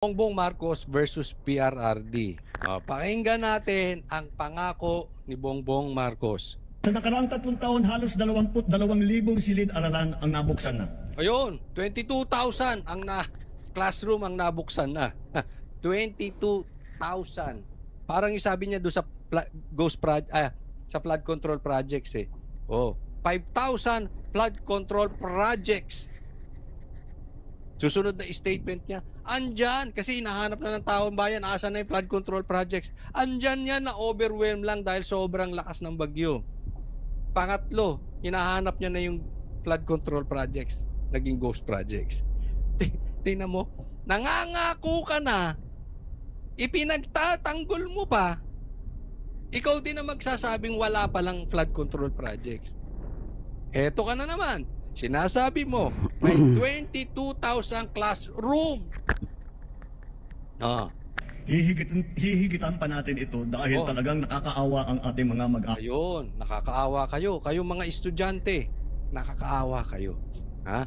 Bongbong Marcos versus PRRD. Pakinggan natin ang pangako ni Bongbong Marcos. Sa nakaraang 3 taon, halos 22,000 silid-aralan ang nabuksan na. Ayun, 22,000 ang classroom ang nabuksan na. 22,000. Parang yung sabi niya doon sa sa flood control projects eh. 5,000 flood control projects. Susunod na statement niya, andyan, kasi hinahanap na ng taong bayan, asan na yung flood control projects. Andyan yan, na overwhelm lang dahil sobrang lakas ng bagyo. Pangatlo, hinahanap niya na yung flood control projects, naging ghost projects. Tingnan mo, nangangako ka na, ipinagtatanggol mo pa, ikaw din na magsasabing wala palang flood control projects. Eto ka na naman, sinasabi mo, may 22,000 classroom. Hihigitan pa natin ito dahil talagang nakakaawa ang ating mga mag-aaral. Ayun, nakakaawa kayo. Kayo mga estudyante, nakakaawa kayo. Ha?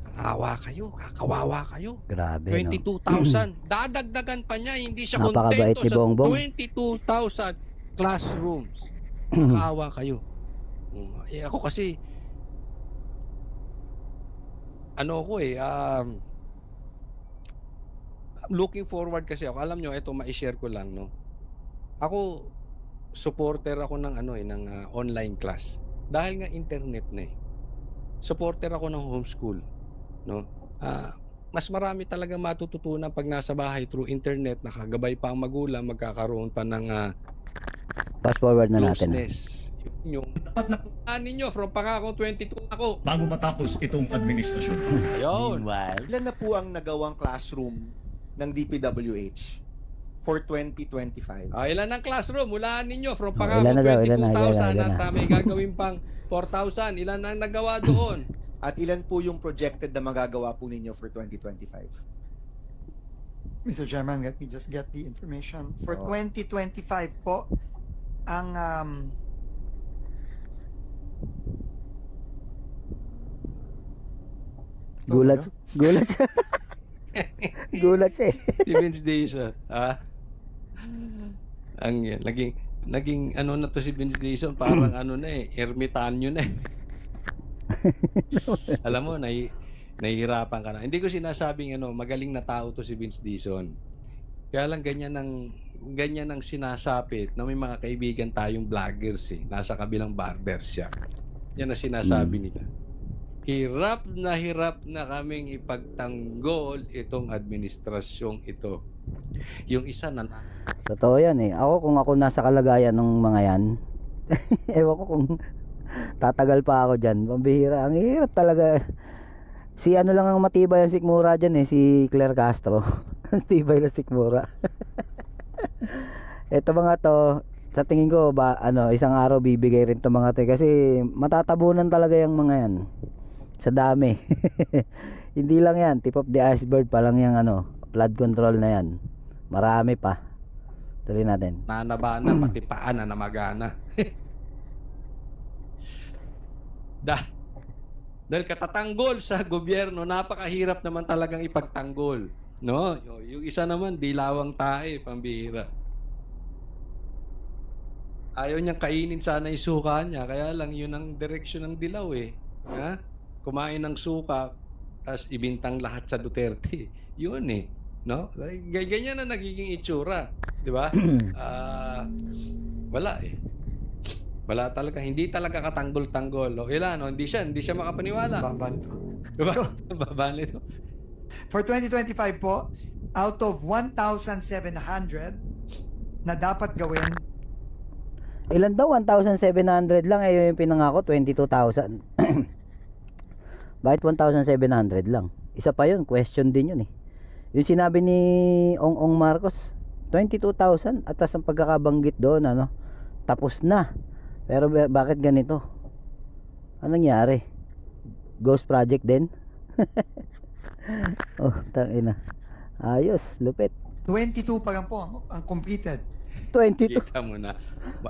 Nakakaawa kayo, kakawawa kayo. Grabe, 22,000. Dadagdagan pa niya, hindi siya Napakabait kontento ni sa Bongbong. 22,000 classrooms. Nakakaawa kayo. Ako kasi, looking forward kasi ako. Alam nyo, ito ma-share ko lang, no. Ako supporter ako ng online class. Dahil nga internet na eh. Supporter ako ng homeschool, no. Mas marami talaga matututunan pag nasa bahay through internet, nakagabay pa ang magulang, magkakaroon pa ng fast forward na natin. closeness. Yung dapat na ninyo from pangakong 22 ako Bago matapos itong administrasyon. ayun. Meanwhile, ilan na po ang nagawang classroom ng DPWH for 2025? Ilan ang classroom? Hulaan ninyo from ilan pangakong na daw, ilan na, 22,000 ilan na. at may gagawin pang 4,000. Ilan ang nagawa doon? At ilan po yung projected na magagawa po ninyo for 2025? Mr. Chairman, let me just get the information. For Oo. 2025 po, ang Gulat siya. Gulat siya eh. Si Vince Dizon. Naging ano na to si Vince Dizon, parang ermitanyo na eh. Alam mo, nahihirapan ka na. Hindi ko sinasabing magaling na tao to si Vince Dizon. Kaya lang ganyan ang sinasapit na may mga kaibigan tayong vloggers eh, nasa kabilang barbershop. Yan ang sinasabi nila. Hirap na kaming ipagtanggol itong administrasyong ito. Yung isa na Totoo yan eh. Kung ako nasa kalagayan ng mga yan, ewan ko kung tatagal pa ako dyan. Pambihira. Ang hirap talaga. Si lang ang matibay ang sikmura dyan eh. Si Claire Castro. Ang tibay na sikmura. Ito mga to, sa tingin ko isang araw bibigay rin to mga to kasi matatabunan talaga yung mga yan. Sa dami. Hindi lang yan, tip of the iceberg pa lang yung flood control na yan. Marami pa. Tuloy natin. nanabana, pati paan na namagana. Dahil katatanggol sa gobyerno, napakahirap naman talagang ipagtanggol. No? Yung isa naman, dilawang tae, pambihira. Ayaw niyang kainin sana yung suka niya, kaya lang yun ang direksyon ng dilaw eh. Ha? Kumain ng suka, tapos ibintang lahat sa Duterte. Yun eh. No? Ganyan na nagiging itsura. Di ba? Wala eh. Wala talaga. Hindi talaga katanggol-tanggol. Hindi siya makapaniwala. babanto. Diba? Babali ito. For 2025 po, out of 1,700 na dapat gawin, Ilan daw? 1,700 lang yung pinangako, 22,000. Bakit 1,700 lang? Isa pa yun, question din yun eh. Yung sinabi ni Ong Marcos, 22,000 at tas ang pagkakabanggit doon tapos na. Pero bakit ganito? Anong nangyari? Ghost project din? Tangina. Ayos, lupit. 22 pa lang po ang completed. 22. Kita mo na.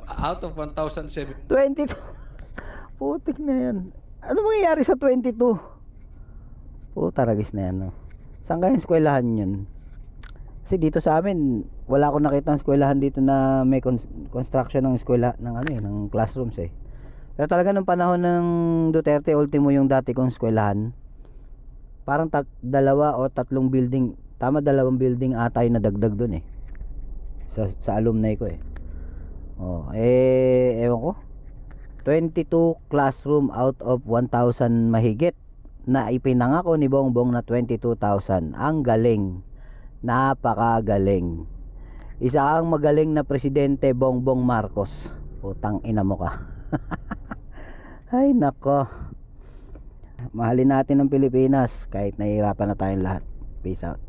Out of 1,700. 22. Putik na yan. Ano mangyayari sa 22? Puta ragis na yan, no? Saan kayang eskwelahan yun? Kasi dito sa amin, wala akong nakita ng eskwelahan dito na may construction ng eskwela ng ano ng classrooms eh. Pero talaga nung panahon ng Duterte, ultimo yung dati kong eskwelahan, parang 2 o 3 building, tama 2 building ata yung nadagdag dun eh. Sa alumni ko eh. Oh, ewan ko. 22 classroom out of 1,000 mahigit na ipinangako ni Bongbong na 22,000. Ang galing. Napakagaling. Isa ang magaling na presidente, Bongbong Marcos. Putang ina mo ka. Ay nako. Mahalin natin ang Pilipinas kahit nahihirapan na tayong lahat. Peace out.